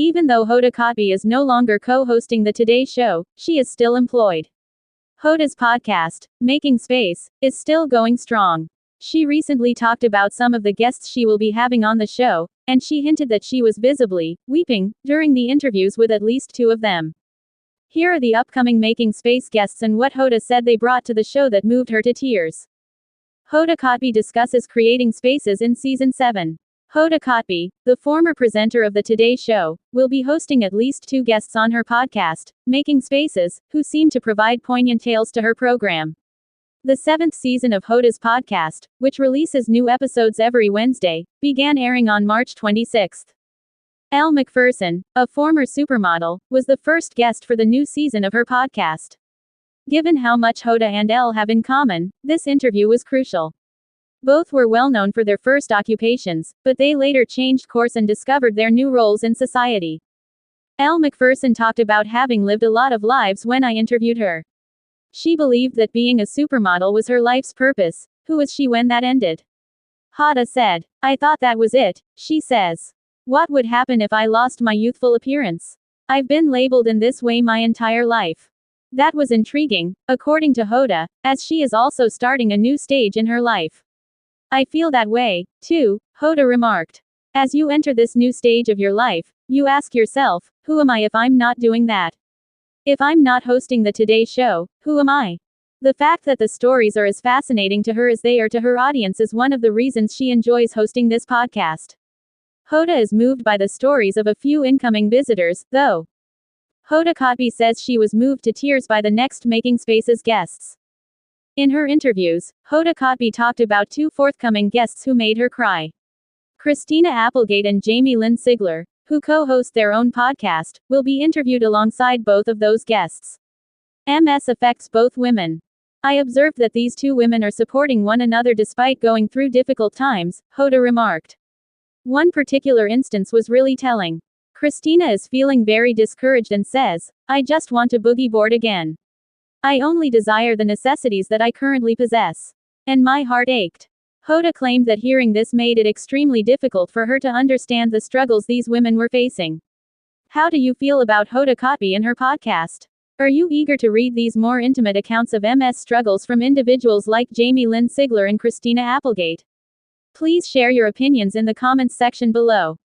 Even though Hoda Kotb is no longer co-hosting the Today Show, she is still employed. Hoda's podcast, Making Space, is still going strong. She recently talked about some of the guests she will be having on the show, and she hinted that she was visibly weeping during the interviews with at least two of them. Here are the upcoming Making Space guests and what Hoda said they brought to the show that moved her to tears. Hoda Kotb discusses creating spaces in Season 7. Hoda Kotb, the former presenter of the Today Show, will be hosting at least two guests on her podcast, Making Spaces, who seem to provide poignant tales to her program. The 7th season of Hoda's podcast, which releases new episodes every Wednesday, began airing on March 26. Elle Macpherson, a former supermodel, was the first guest for the new season of her podcast. Given how much Hoda and Elle have in common, this interview was crucial. Both were well known for their first occupations, but they later changed course and discovered their new roles in society. Elle Macpherson talked about having lived a lot of lives when I interviewed her. She believed that being a supermodel was her life's purpose. Who was she when that ended? Hoda said, "I thought that was it," she says. "What would happen if I lost my youthful appearance? I've been labeled in this way my entire life." That was intriguing, according to Hoda, as she is also starting a new stage in her life. "I feel that way, too," Hoda remarked. As you enter this new stage of your life, you ask yourself, who am I if I'm not doing that? If I'm not hosting the Today Show, who am I? The fact that the stories are as fascinating to her as they are to her audience is one of the reasons she enjoys hosting this podcast. Hoda is moved by the stories of a few incoming visitors, though. Hoda Kotb says she was moved to tears by the next Making Spaces guests. In her interviews, Hoda Kotb talked about two forthcoming guests who made her cry. Christina Applegate and Jamie Lynn Sigler, who co-host their own podcast, will be interviewed alongside both of those guests. MS affects both women. I observed that these two women are supporting one another despite going through difficult times, Hoda remarked. One particular instance was really telling. Christina is feeling very discouraged and says, "I just want to boogie board again. I only desire the necessities that I currently possess. And my heart ached." Hoda claimed that hearing this made it extremely difficult for her to understand the struggles these women were facing. How do you feel about Hoda Kotb and her podcast? Are you eager to read these more intimate accounts of MS struggles from individuals like Jamie Lynn Sigler and Christina Applegate? Please share your opinions in the comments section below.